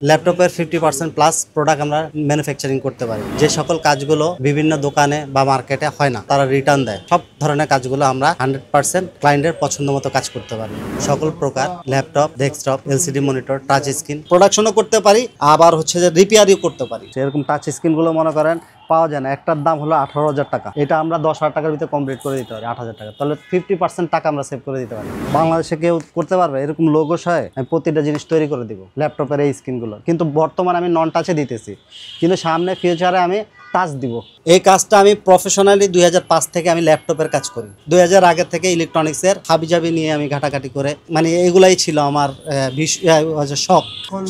ল্যাপটপের 50% plus product আমরা manufacturing করতে পারি। যে সকল কাজগুলো বিভিন্ন দোকানে বা মার্কেটে হয় না, তারা রিটার্ন দেয়। সব ধরনের কাজগুলো আমরা 100% ক্লায়েন্টের পছন্দ মতো কাজ করতে পারি। সকল প্রকার laptop, desktop, LCD monitor, touch screen প্রোডাকশনও করতে পারি, আবার হচ্ছে যে রিপেয়ারও করতে পারি। সেরকম টাচ স্ক্রিনগুলো মনে করেন পাওয়া যায় না, একটার দাম হলো 18,000 টাকা। এটা আমরা 10,000 টাকার ভিতরে কমপ্লিট করে দিতে পারি, 8,000 টাকা। তাহলে 50% টাকা আমরা সেভ করে দিতে পারি। বাংলাদেশে কেউ করতে পারবে এরকম লোগো সহ আমি প্রতিটা জিনিস তৈরি করে দিব ল্যাপটপের এই স্ক্রিনগুলো। কিন্তু বর্তমানে আমি নন টাচে দিতেছি, কিন্তু সামনে ফিউচারে আমি টাচ দিব। এই কাজটা আমি প্রফেশনালি 2005 থেকে আমি ল্যাপটপের কাজ করি। 2000 আগে থেকে ইলেকট্রনিক্সের হাবিজাবি নিয়ে আমি ঘাটাঘাটি করে, মানে এগুলাই ছিল আমার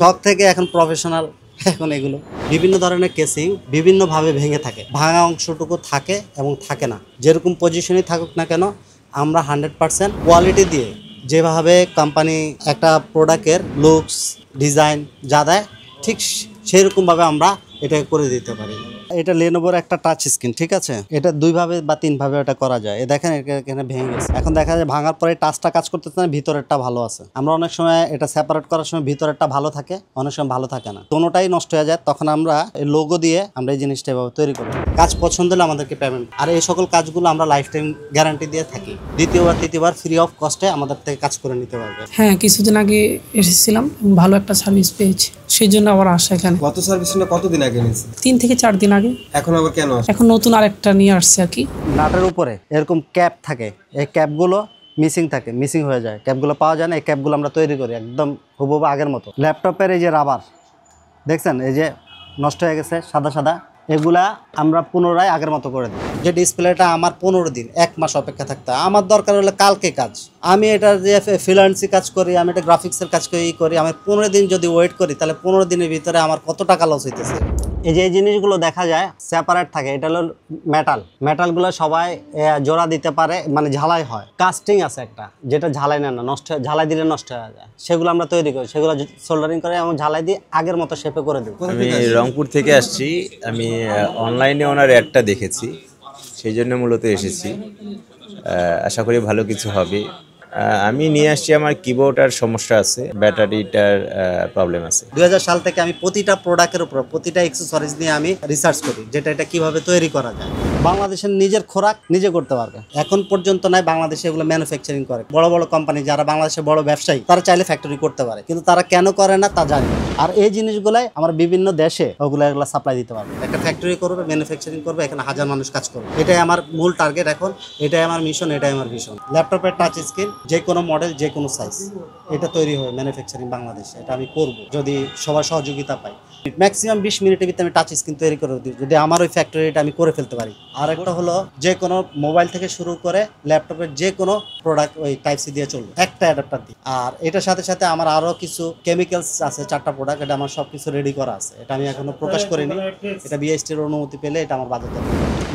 শখ থেকে এখন প্রফেশনাল। এখন এগুলো বিভিন্ন ধরনের কেসিং বিভিন্নভাবে ভেঙে থাকে, ভাঙা অংশটুকু থাকে এবং থাকে না। যেরকম পজিশনই থাকুক না কেন, আমরা 100% কোয়ালিটি দিয়ে যেভাবে কোম্পানি একটা প্রোডাক্টের লুকস ডিজাইন যা দেয় ঠিক সেরকমভাবে আমরা এটা করে দিতে পারি। এটা লেনোভোর একটা টাচ স্ক্রিন, ঠিক আছে? এটা 2 ভাবে বা 3 ভাবে এটা করা যায়। দেখেন এখানে ভেঙে গেছে। এখন দেখা যায় ভাঙার পরে টাচটা কাজ করতেছে না, ভিতরেরটা ভালো আছে। আমরা অনেক সময় এটা সেপারেট করার সময় ভিতরেরটা ভালো থাকে, অনেক সময় ভালো থাকে না, কোনোটাই নষ্ট হয়ে যায়। তখন আমরা এই লোগো দিয়ে আমরা এই জিনিসটা এভাবে তৈরি করি। কাজ পছন্দ হলে আমাদেরকে পেমেন্ট। আর এই সকল কাজগুলো আমরা লাইফ টাইম গ্যারান্টি দিয়ে থাকি। দ্বিতীয়বার তৃতীয়বার ফ্রি অফ কস্টে আমাদের থেকে কাজ করে নিতে পারবে। হ্যাঁ, কিছুদিন আগে এসেছিলাম, ভালো একটা সার্ভিস পেয়েছি, সেই জন্য আবার আসা এখানে। কত সার্ভিসটা কতদিন আগে নিয়েছে? 3 থেকে 4 দিন আগে। এখন আবার কেন আসছে? এখন নতুন আরেকটা নিয়ে আসছে আর কি। নাটের উপরে এরকম ক্যাপ থাকে, এই ক্যাপগুলো মিসিং হয়ে যায়, ক্যাপগুলো পাওয়া যায় না। এই ক্যাপগুলো আমরা তৈরি করি একদম হুবহু আগের মতো। ল্যাপটপের এই যে রাবার দেখছেন, এই যে নষ্ট হয়ে গেছে সাদা সাদা, এগুলা আমরা পুনরায় আগের মতো করে দিই। যে ডিসপ্লেটা আমার 15 দিন 1 মাস অপেক্ষা থাকতে হয়, আমার দরকার হলে কালকে কাজ। আমি এটা যে ফ্রিল্যান্সি কাজ করি, আমি এটা গ্রাফিক্সের কাজ করি, আমি 15 দিন যদি ওয়েট করি, তাহলে 15 দিনের ভিতরে আমার কত টাকা লস হইতেছে। এই যে এই জিনিসগুলো দেখা যায় সেপারেট থাকে, এটা হলো মেটালগুলো সবাই জোড়া দিতে পারে, মানে ঝালাই হয়। কাস্টিং আছে একটা, যেটা ঝালাই না ঝালাই দিলে নষ্ট হয়ে যায়, সেগুলো আমরা তৈরি করি, সেগুলো সোল্ডারিং করে এবং ঝালাই দিয়ে আগের মতো শেপে করে দিই। আমি রংপুর থেকে আসছি। আমি অনলাইনে ওনার অ্যাডটা দেখেছি, সেই জন্য মূলত এসেছি। আশা করি ভালো কিছু হবে। আমি নিয়ে আসছি, আমার কিবোর্ডের সমস্যা আছে, ব্যাটারিটার প্রবলেম আছে। 2000 সাল থেকে আমি প্রতিটা প্রোডাক্টের উপর প্রতিটা অ্যাক্সেসরিজ নিয়ে আমি রিসার্চ করি, যেটা এটা কিভাবে তৈরি করা যায়। বাংলাদেশের নিজের খোরাক নিজে করতে পারবে এখন পর্যন্ত নাই। বাংলাদেশে এগুলো ম্যানুফ্যাকচারিং করে বড় বড় কোম্পানি, যারা বাংলাদেশের বড় ব্যবসায়ী, তারা চাইলে ফ্যাক্টরি করতে পারে, কিন্তু তারা কেন করে না তা জানি না। আর এই জিনিসগুলাই আমরা বিভিন্ন দেশে এগুলো সাপ্লাই দিতে পারবো। একটা ফ্যাক্টরি করবে, ম্যানুফ্যাকচারিং করবে, এখানে 1000 মানুষ কাজ করবে। এটাই আমার মূল টার্গেট এখন, এটাই আমার মিশন, এটাই আমার ভিশন। ল্যাপটপের টাচ স্ক্রিন যে কোনো মডেল, যে কোনো সাইজ, এটা তৈরি হয় ম্যানুফ্যাকচারিং বাংলাদেশে। এটা আমি করব যদি সবার সহযোগিতা পাই। ম্যাক্সিমাম 20 মিনিটের ভিতরে আমি টাচ স্ক্রিন তৈরি করে দিই, যদি আমার ওই ফ্যাক্টরিটা আমি করে ফেলতে পারি। আর একটা হলো যে কোনো মোবাইল থেকে শুরু করে ল্যাপটপের যে কোনো প্রোডাক্ট ওই টাইপ সি দিয়ে চলবে, একটা অ্যাডাপ্টার দিই। আর এটার সাথে সাথে আমার আরও কিছু কেমিক্যালস আছে, 4টা প্রোডাক্ট, এটা আমার সব কিছু রেডি করা আছে। এটা আমি এখনো প্রকাশ করিনি, এটা বিএসটির অনুমতি পেলে এটা আমার বাজেট হবে।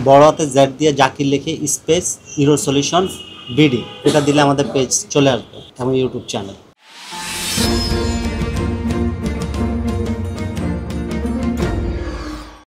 বড় হাতে জেড দিয়ে জাকির লিখে স্পেস ইরো সলিউশন বিডি, এটা দিলে আমাদের পেজ চলে আসবে এবং ইউটিউব চ্যানেল।